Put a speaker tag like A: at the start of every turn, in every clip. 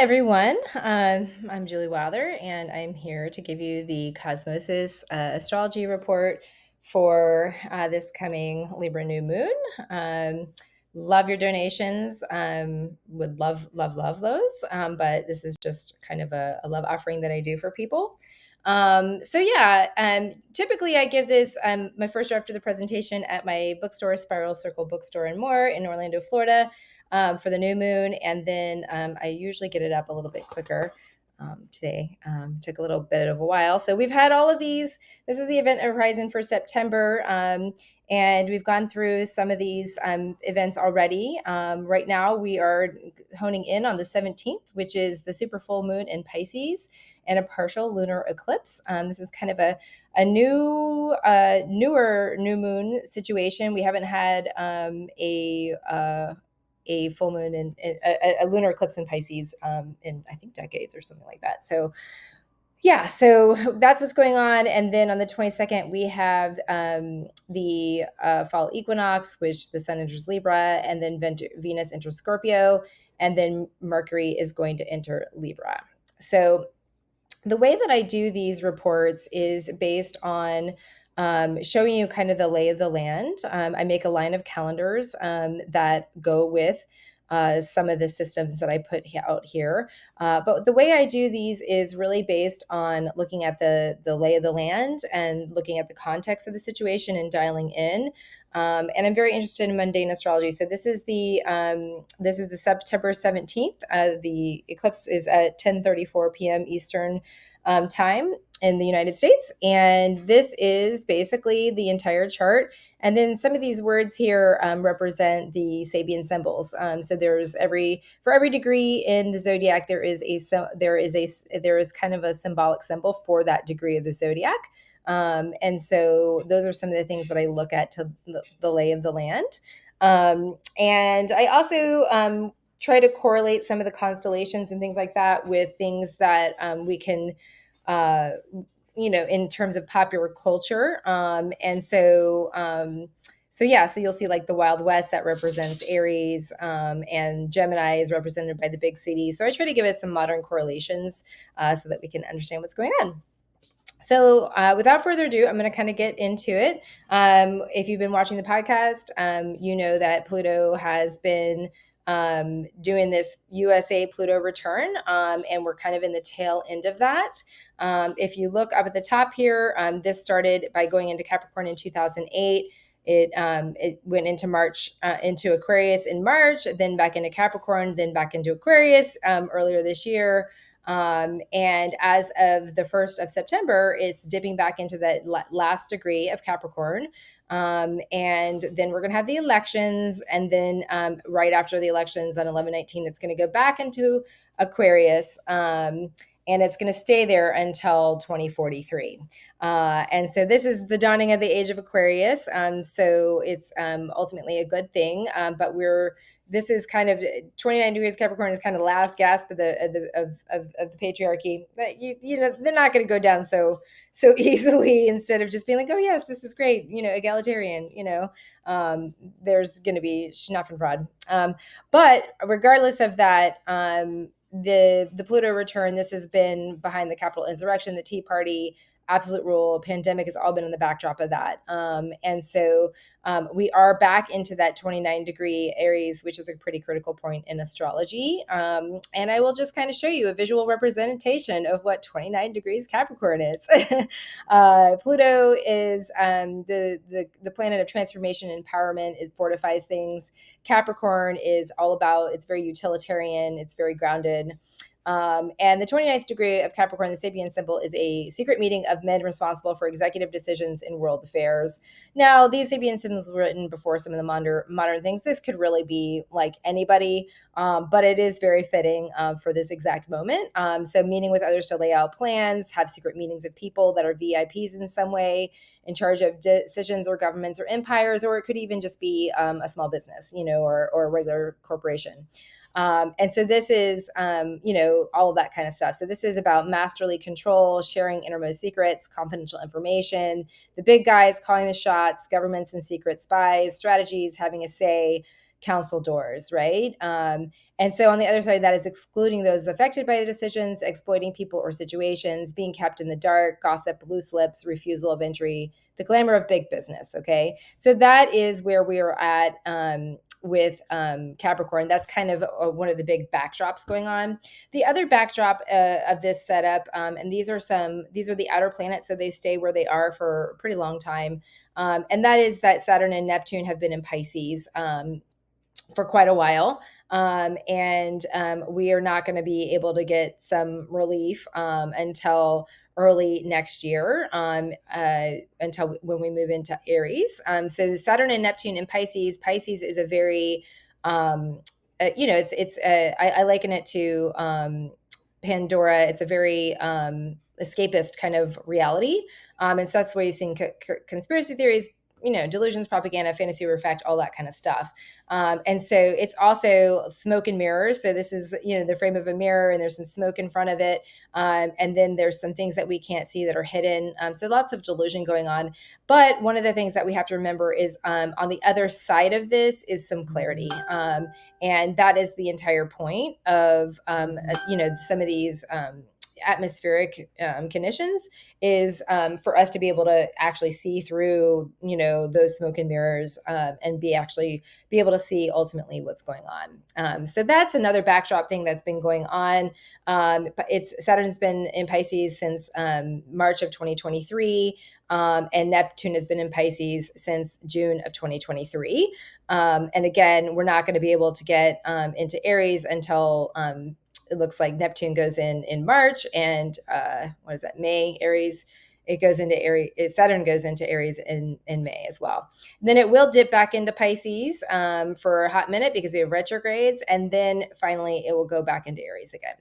A: everyone. I'm Julie Wilder, and I'm here to give you the Cosmosis Astrology report for this coming Libra new moon. Um, love your donations. Would love those. But this is just kind of a love offering that I do for people. Typically I give this my first draft of the presentation at my bookstore, Spiral Circle Bookstore and More in Orlando, Florida, for the new moon. And then I usually get it up a little bit quicker. Today took a little bit of a while. So we've had all of these. This is the event horizon for September. And we've gone through some of these events already. Right now we are honing in on the 17th, which is the super full moon in Pisces and a partial lunar eclipse. This is kind of a newer new moon situation. We haven't had a full moon and a lunar eclipse in Pisces in I think decades or something like that. So that's what's going on. And then on the 22nd, we have the fall equinox, which the sun enters Libra, and then Venus enters Scorpio, and then Mercury is going to enter Libra. So the way that I do these reports is based on showing you kind of the lay of the land. I make a line of calendars that go with some of the systems that I put out here. But the way I do these is really based on looking at the lay of the land and looking at the context of the situation and dialing in. And I'm very interested in mundane astrology. So this is the September 17th. The eclipse is at 10:34 p.m. Eastern time in the United States. And this is basically the entire chart. And then some of these words here represent the Sabian symbols. So for every degree in the zodiac, there is kind of a symbolic symbol for that degree of the zodiac. And so those are some of the things that I look at to the lay of the land. And I also try to correlate some of the constellations and things like that with things that we can, in terms of popular culture. So you'll see like the Wild West that represents Aries, and Gemini is represented by the big cities. So I try to give us some modern correlations so that we can understand what's going on. So without further ado, I'm going to kind of get into it. If you've been watching the podcast, you know that Pluto has been doing this USA Pluto return, and we're kind of in the tail end of that. If you look up at the top here, this started by going into Capricorn in 2008. It went into into Aquarius in March, then back into Capricorn, then back into Aquarius earlier this year. And as of the 1st of September, it's dipping back into that last degree of Capricorn. And then we're going to have the elections. And then right after the elections on 11/19, it's going to go back into Aquarius. And it's going to stay there until 2043. And so this is the dawning of the age of Aquarius. So it's ultimately a good thing. But this is kind of 29 degrees Capricorn is kind of the last gasp of the patriarchy. That they're not going to go down so easily. Instead of just being like, oh yes, this is great, egalitarian. There's going to be Schadenfreude. But regardless of that, the Pluto return, this has been behind the Capitol insurrection, the Tea Party, absolute rule, pandemic has all been in the backdrop of that. And so we are back into that 29 degree Aries, which is a pretty critical point in astrology. And I will just kind of show you a visual representation of what 29 degrees Capricorn is. Pluto is the planet of transformation and empowerment. It fortifies things. Capricorn is all about, it's very utilitarian, it's very grounded. And the 29th degree of Capricorn, the Sabian symbol, is a secret meeting of men responsible for executive decisions in world affairs. Now, these Sabian symbols were written before some of the modern things. This could really be like anybody, but it is very fitting for this exact moment. So meeting with others to lay out plans, have secret meetings of people that are VIPs in some way, in charge of decisions or governments or empires, or it could even just be a small business, or a regular corporation. And so this is, all of that kind of stuff. So this is about masterly control, sharing innermost secrets, confidential information, the big guys calling the shots, governments and secret spies, strategies, having a say, council doors, right? And so on the other side of that is excluding those affected by the decisions, exploiting people or situations, being kept in the dark, gossip, loose lips, refusal of entry, the glamour of big business. Okay. So that is where we are at with Capricorn. That's kind of one of the big backdrops going on. The other backdrop of this setup, and these are the outer planets, so they stay where they are for a pretty long time. And that is that Saturn and Neptune have been in Pisces for quite a while. And we are not going to be able to get some relief until early next year, until when we move into Aries. So Saturn and Neptune in Pisces. Pisces is a very, I liken it to Pandora. It's a very escapist kind of reality. And so that's where you've seen conspiracy theories, delusions, propaganda, fantasy effect, all that kind of stuff. And so it's also smoke and mirrors. So this is, the frame of a mirror, and there's some smoke in front of it. And then there's some things that we can't see that are hidden. So lots of delusion going on. But one of the things that we have to remember is on the other side of this is some clarity. And that is the entire point of, some of these atmospheric conditions is for us to be able to actually see through those smoke and mirrors and be able to see ultimately what's going on. So that's another backdrop thing that's been going on. But Saturn has been in Pisces since March of 2023, and Neptune has been in Pisces since June of 2023. And again, we're not going to be able to get into Aries until it looks like Neptune goes in March, and what is that, May? Aries. It goes into Aries. Saturn goes into Aries in May as well. And then it will dip back into Pisces for a hot minute because we have retrogrades, and then finally it will go back into Aries again.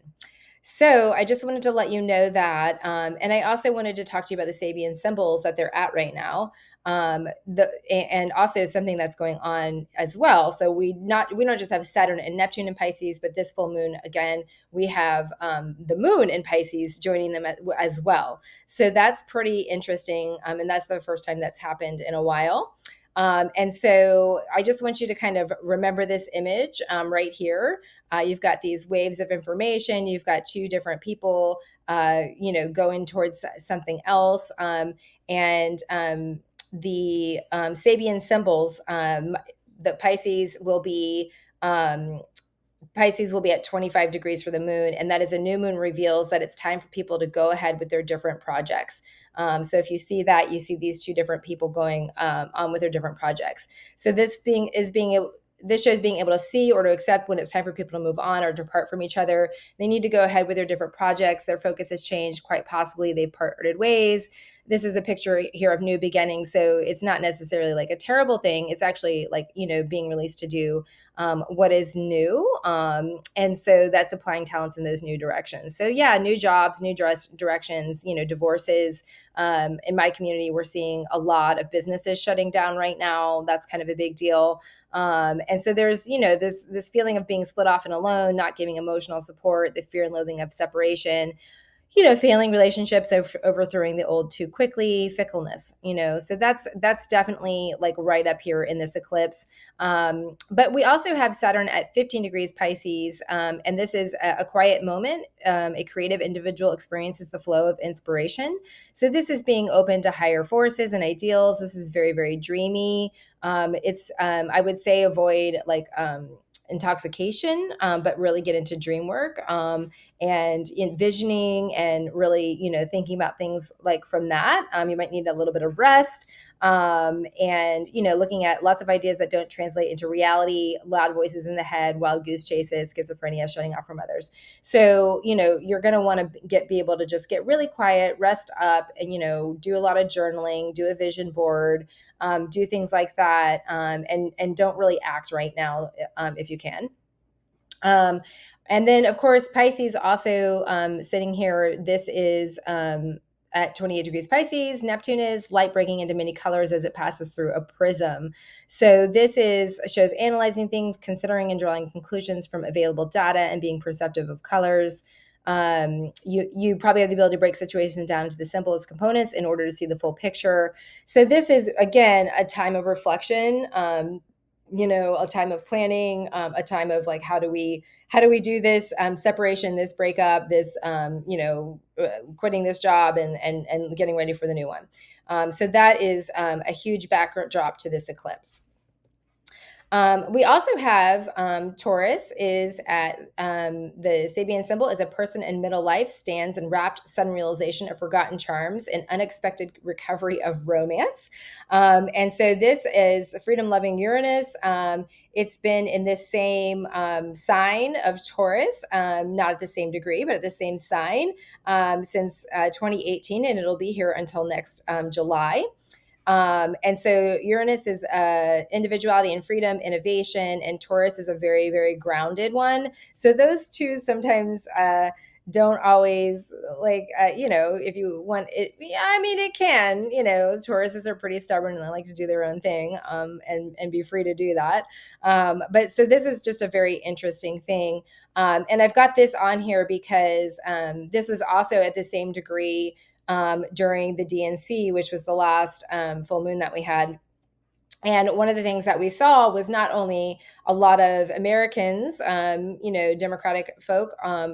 A: So I just wanted to let you know that, and I also wanted to talk to you about the Sabian symbols that they're at right now, and also something that's going on as well. So we don't just have Saturn and Neptune in Pisces, but this full moon again, we have the moon in Pisces joining them as well. So that's pretty interesting, and that's the first time that's happened in a while. And so I just want you to kind of remember this image right here. You've got these waves of information. You've got two different people, going towards something else. And the Sabian symbols, the Pisces will be at 25 degrees for the moon, and that is a new moon reveals that it's time for people to go ahead with their different projects. So if you see that, you see these two different people going on with their different projects. So this shows being able to see or to accept when it's time for people to move on or depart from each other. They need to go ahead with their different projects. Their focus has changed. Quite possibly they've parted ways. This is a picture here of new beginnings. So it's not necessarily like a terrible thing. It's actually like, being released to do what is new. And so that's applying talents in those new directions. So yeah, new jobs, new directions, divorces. In my community, we're seeing a lot of businesses shutting down right now. That's kind of a big deal. And so there's, this feeling of being split off and alone, not giving emotional support, the fear and loathing of separation, failing relationships, overthrowing the old too quickly, fickleness, so that's definitely like right up here in this eclipse. But we also have Saturn at 15 degrees Pisces. And this is a quiet moment. A creative individual experiences the flow of inspiration. So this is being open to higher forces and ideals. This is very, very dreamy. I would say avoid like, intoxication, but really get into dream work, and envisioning and really, thinking about things like from that. You might need a little bit of rest. And, looking at lots of ideas that don't translate into reality, loud voices in the head, wild goose chases, schizophrenia, shutting off from others. So, you're going to want to be able to just get really quiet, rest up, and, do a lot of journaling, do a vision board, do things like that. And don't really act right now, if you can. And then, of course, Pisces also sitting here. This is at 28 degrees Pisces. Neptune is light breaking into many colors as it passes through a prism. So this shows analyzing things, considering and drawing conclusions from available data, and being perceptive of colors. You probably have the ability to break situations down into the simplest components in order to see the full picture. So this is, again, a time of reflection. a time of planning, a time of like, how do we do this separation, this breakup, this quitting this job, and getting ready for the new one. So that is a huge backdrop to this eclipse. We also have Taurus is at the Sabian symbol is a person in middle life, stands in rapt sudden realization of forgotten charms and unexpected recovery of romance. And so this is freedom loving Uranus. It's been in this same sign of Taurus, not at the same degree, but at the same sign since 2018, and it'll be here until next July. And so Uranus is individuality and freedom, innovation, and Taurus is a very, very grounded one. So those two sometimes don't always if you want it. Yeah, I mean, it can. Tauruses are pretty stubborn and they like to do their own thing, and be free to do that. But so this is just a very interesting thing. And I've got this on here because this was also at the same degree during the DNC, which was the last full moon that we had. And one of the things that we saw was not only a lot of Americans, Democratic folk,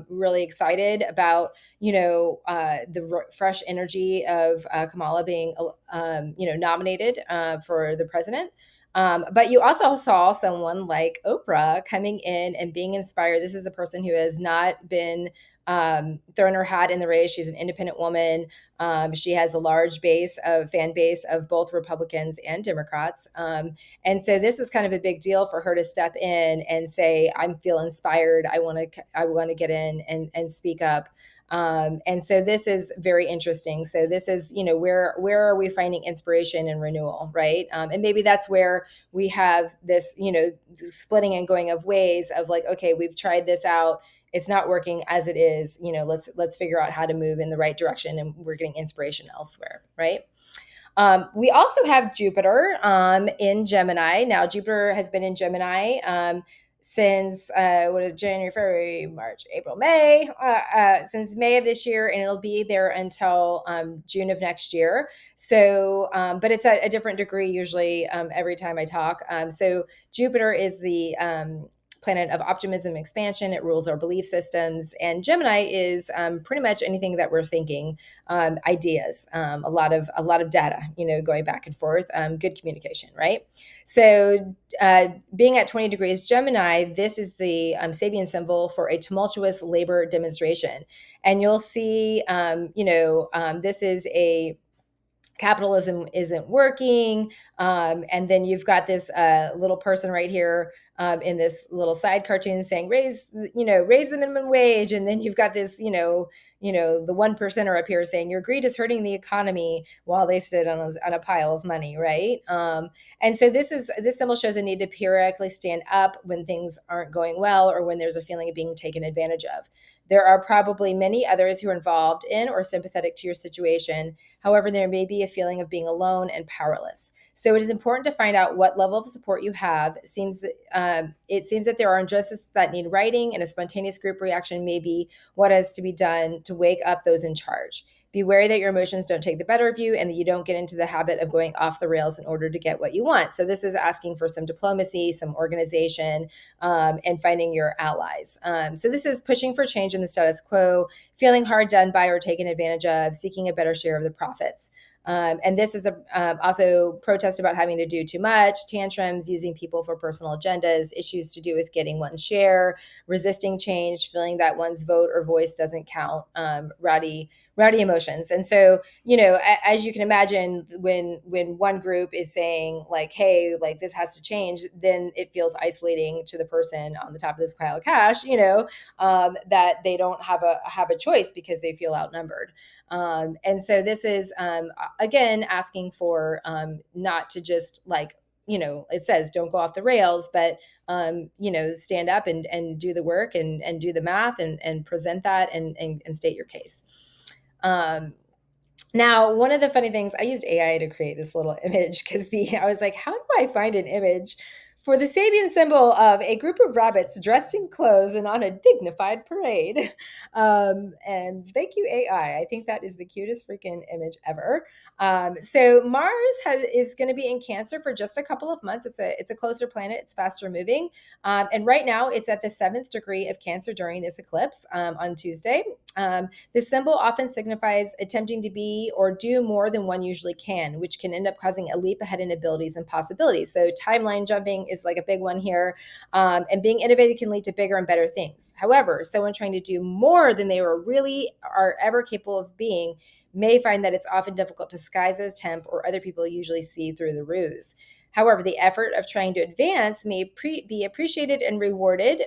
A: really excited about, the fresh energy of Kamala being, nominated for the president. But you also saw someone like Oprah coming in and being inspired. This is a person who has not been thrown her hat in the race. She's an independent woman. She has a large fan base of both Republicans and Democrats. And so this was kind of a big deal for her to step in and say, I feel inspired. I want to get in and speak up. And so this is very interesting. So this is, where are we finding inspiration and renewal, right? And maybe that's where we have this, splitting and going of ways of like, okay, we've tried this out. It's not working as it is. Let's figure out how to move in the right direction, and we're getting inspiration elsewhere, right? We also have Jupiter in Gemini. Now, Jupiter has been in Gemini since January, February, March, April, May, since May of this year, and it'll be there until June of next year. So, but it's at a different degree usually every time I talk. So Jupiter is the planet of optimism, expansion. It rules our belief systems, and Gemini is pretty much anything that we're thinking, ideas, a lot of data, going back and forth, good communication, right? So, being at 20 degrees Gemini, this is the Sabian symbol for a tumultuous labor demonstration, and you'll see, this is a capitalism isn't working. And then you've got this little person right here in this little side cartoon saying, raise the minimum wage. And then you've got this, the 1%er up here saying your greed is hurting the economy while they sit on a pile of money, right? And so this symbol shows a need to periodically stand up when things aren't going well or when there's a feeling of being taken advantage of. There are probably many others who are involved in or sympathetic to your situation. However, there may be a feeling of being alone and powerless. So it is important to find out what level of support you have. It seems that there are injustices that need righting, and a spontaneous group reaction may be what has to be done to wake up those in charge. Be wary that your emotions don't take the better of you and that you don't get into the habit of going off the rails in order to get what you want. So this is asking for some diplomacy, some organization, and finding your allies. So this is pushing for change in the status quo, feeling hard done by or taken advantage of, seeking a better share of the profits. And this is also protest about having to do too much, tantrums, using people for personal agendas, issues to do with getting one's share, resisting change, feeling that one's vote or voice doesn't count, rowdy emotions. And so, as you can imagine, when one group is saying like, hey, like this has to change, then it feels isolating to the person on the top of this pile of cash, that they don't have a choice because they feel outnumbered. And so this is, again, asking for not to just like, it says don't go off the rails, but, stand up and do the work and do the math and present that and state your case. Now, one of the funny things, I used AI to create this little image because I was like, how do I find an image For the Sabian symbol of a group of rabbits dressed in clothes and on a dignified parade. And thank you, AI. I think that is the cutest freaking image ever. So Mars is going to be in Cancer for just a couple of months. It's a closer planet. It's faster moving, and right now it's at the 7th degree of Cancer during this eclipse on Tuesday. This symbol often signifies attempting to be or do more than one usually can, which can end up causing a leap ahead in abilities and possibilities. So timeline jumping is like a big one here, and being innovative can lead to bigger and better things. However, someone trying to do more than they are ever capable of being may find that it's often difficult to disguise as temp or other people usually see through the ruse. However, the effort of trying to advance may be appreciated and rewarded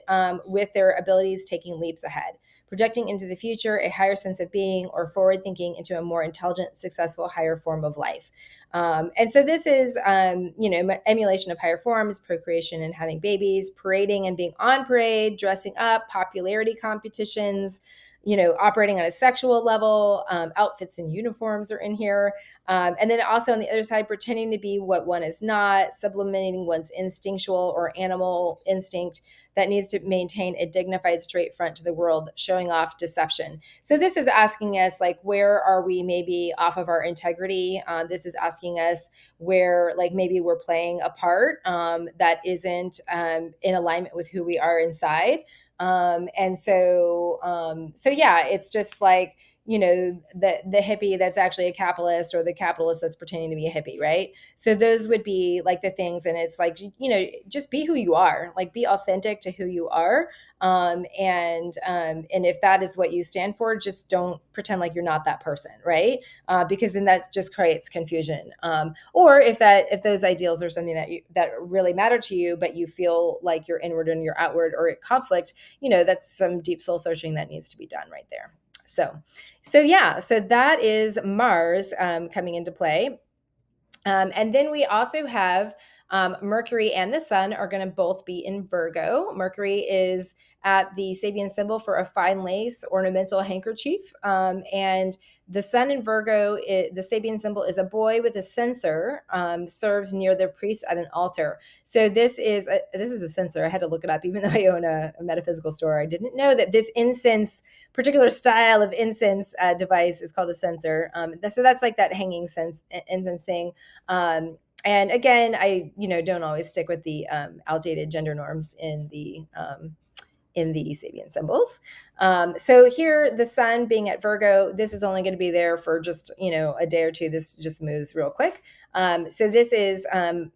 A: with their abilities taking leaps ahead, projecting into the future a higher sense of being or forward thinking into a more intelligent, successful, higher form of life. And so this is, emulation of higher forms, procreation and having babies, parading and being on parade, dressing up, popularity competitions, operating on a sexual level, outfits and uniforms are in here. And then also on the other side, pretending to be what one is not, sublimating one's instinctual or animal instinct that needs to maintain a dignified, straight front to the world, showing off deception. So this is asking us, like, where are we maybe off of our integrity? This is asking us where, like, maybe we're playing a part that isn't in alignment with who we are inside. So yeah, it's just like, the hippie that's actually a capitalist, or the capitalist that's pretending to be a hippie, right? So those would be like the things, and it's like, just be who you are, like be authentic to who you are. And if that is what you stand for, just don't pretend like you're not that person, right? Because then that just creates confusion. Or if those ideals are something that really matter to you, but you feel like you're inward and you're outward or at conflict, that's some deep soul searching that needs to be done right there. So that is Mars coming into play. And then we also have Mercury and the Sun are going to both be in Virgo. Mercury is at the Sabian symbol for a fine lace ornamental handkerchief. And the Sun in Virgo, the Sabian symbol is a boy with a censer, serves near the priest at an altar. So this is a censer. I had to look it up, even though I own a metaphysical store. I didn't know that this particular style of incense device is called a censer. So that's like that hanging incense thing. And again, I don't always stick with the outdated gender norms in the Sabian symbols. So here, the Sun being at Virgo, this is only going to be there for just a day or two. This just moves real quick. So this is the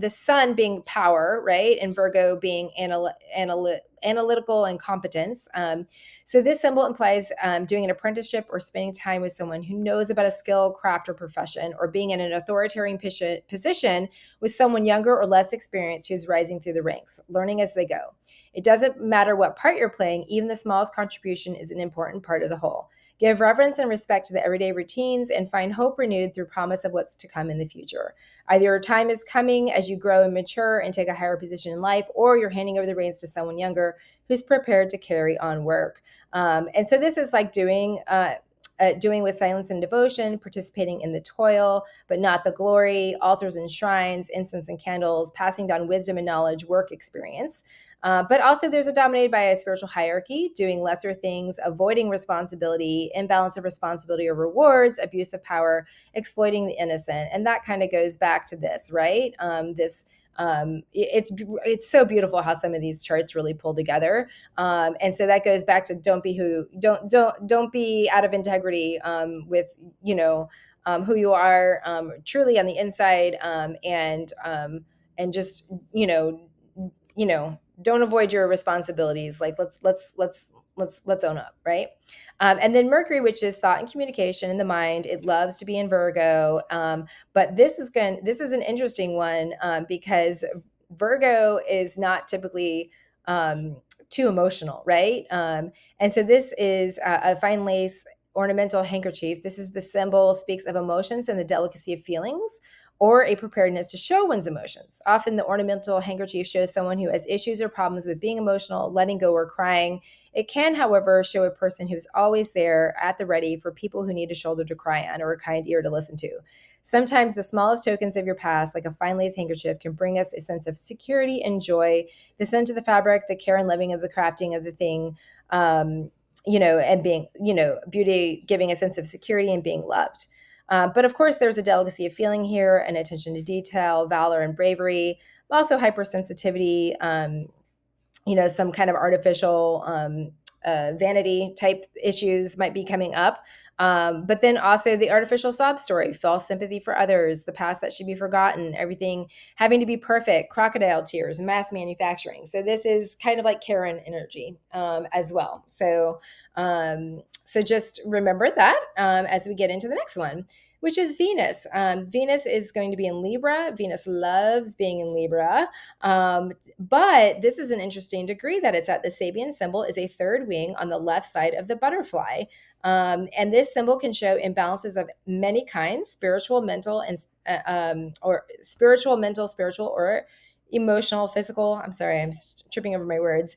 A: Sun being power, right, and Virgo being analytical and competence. So this symbol implies doing an apprenticeship or spending time with someone who knows about a skill, craft, or profession, or being in an authoritarian position with someone younger or less experienced who's rising through the ranks, learning as they go. It doesn't matter what part you're playing, even the smallest contribution is an important part of the whole. Give reverence and respect to the everyday routines and find hope renewed through promise of what's to come in the future. Either your time is coming as you grow and mature and take a higher position in life, or you're handing over the reins to someone younger who's prepared to carry on work. And so this is like doing with silence and devotion, participating in the toil, but not the glory, altars and shrines, incense and candles, passing down wisdom and knowledge, work experience. But also there's a dominated by a spiritual hierarchy, doing lesser things, avoiding responsibility, imbalance of responsibility or rewards, abuse of power, exploiting the innocent. And that kind of goes back to this, right? It's so beautiful how some of these charts really pull together. And so that goes back to don't be out of integrity with, who you are truly on the inside, and just, don't avoid your responsibilities. Like let's own up, right? And then Mercury, which is thought and communication in the mind, it loves to be in Virgo. But this is an interesting one because Virgo is not typically too emotional, right? And so this is a fine lace ornamental handkerchief. This is the symbol, speaks of emotions and the delicacy of feelings, or a preparedness to show one's emotions. Often the ornamental handkerchief shows someone who has issues or problems with being emotional, letting go, or crying. It can, however, show a person who's always there at the ready for people who need a shoulder to cry on or a kind ear to listen to. Sometimes the smallest tokens of your past, like a fine lace handkerchief, can bring us a sense of security and joy. The scent of the fabric, the care and loving of the crafting of the thing, and being, beauty, giving a sense of security and being loved. But of course, there's a delicacy of feeling here, and attention to detail, valor, and bravery, also hypersensitivity, some kind of artificial vanity type issues might be coming up. But then also the artificial sob story, false sympathy for others, the past that should be forgotten, everything having to be perfect, crocodile tears, mass manufacturing. So this is kind of like Karen energy as well. So just remember that as we get into the next one, which is Venus. Venus is going to be in Libra. Venus loves being in Libra. But this is an interesting degree that it's at. The Sabian symbol is a third wing on the left side of the butterfly. And this symbol can show imbalances of many kinds: spiritual, mental, spiritual, or emotional, physical. I'm sorry, I'm tripping over my words.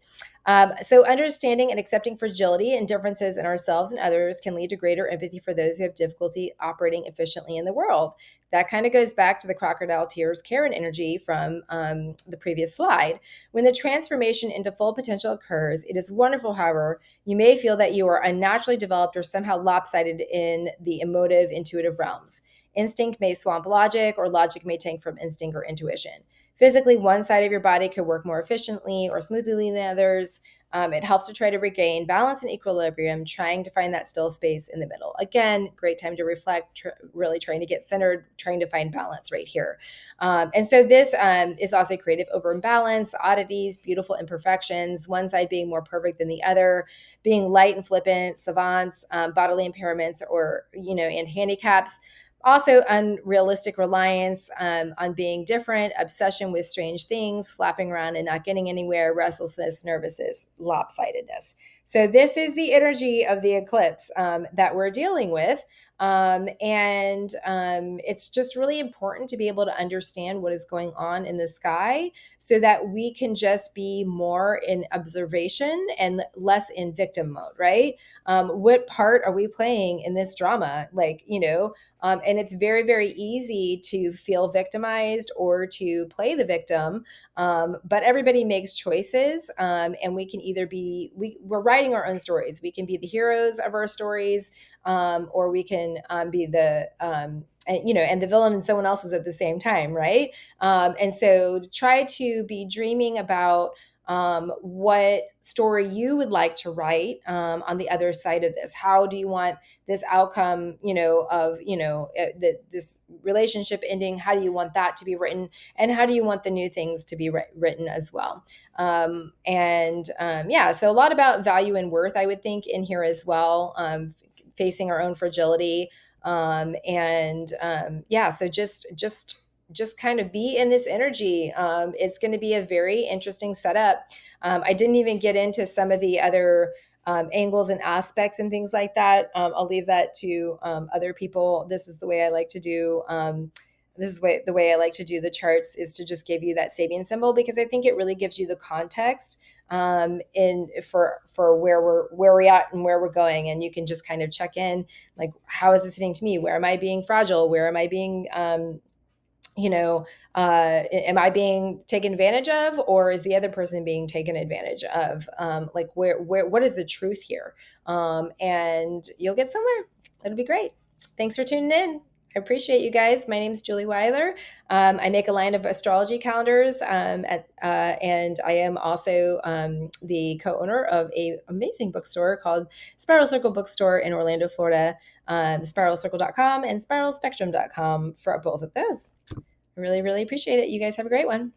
A: So understanding and accepting fragility and differences in ourselves and others can lead to greater empathy for those who have difficulty operating efficiently in the world. That kind of goes back to the crocodile tears Karen energy from the previous slide. When the transformation into full potential occurs, it is wonderful. However, you may feel that you are unnaturally developed or somehow lopsided in the emotive, intuitive realms. Instinct may swamp logic, or logic may tank from instinct or intuition. Physically, one side of your body could work more efficiently or smoothly than others. It helps to try to regain balance and equilibrium, trying to find that still space in the middle. Again, great time to reflect, really trying to get centered, trying to find balance right here. And so this is also creative over imbalance, oddities, beautiful imperfections, one side being more perfect than the other, being light and flippant, savants, bodily impairments, and handicaps. Also, unrealistic reliance on being different, obsession with strange things, flapping around and not getting anywhere, restlessness, nervousness, lopsidedness. So, this is the energy of the eclipse that we're dealing with. It's just really important to be able to understand what is going on in the sky so that we can just be more in observation and less in victim mode, right? What part are we playing in this drama? And it's very, very easy to feel victimized or to play the victim. But everybody makes choices. And we can either we're writing our own stories. We can be the heroes of our stories, or we can be and the villain in someone else's at the same time, right? And so try to be dreaming about what story you would like to write on the other side of this. How do you want this outcome, this relationship ending? How do you want that to be written? And how do you want the new things to be written as well? So a lot about value and worth, I would think, in here as well, facing our own fragility. So just kind of be in this energy. It's going to be a very interesting setup. I didn't even get into some of the other angles and aspects and things like that. I'll leave that to other people. This is the way I like to do. The way I like to do the charts is to just give you that Sabian symbol, because I think it really gives you the context for where we're at and where we're going, and you can just kind of check in, like, how is this hitting to me? Where am I being fragile? Where am I being am I being taken advantage of, or is the other person being taken advantage of? What is the truth here? And you'll get somewhere. It'll be great. Thanks for tuning in. I appreciate you guys. My name is Julie Weiler. I make a line of astrology calendars, and I am also the co-owner of an amazing bookstore called Spiral Circle Bookstore in Orlando, Florida. Spiralcircle.com and spiralspectrum.com for both of those. I really, really appreciate it. You guys have a great one.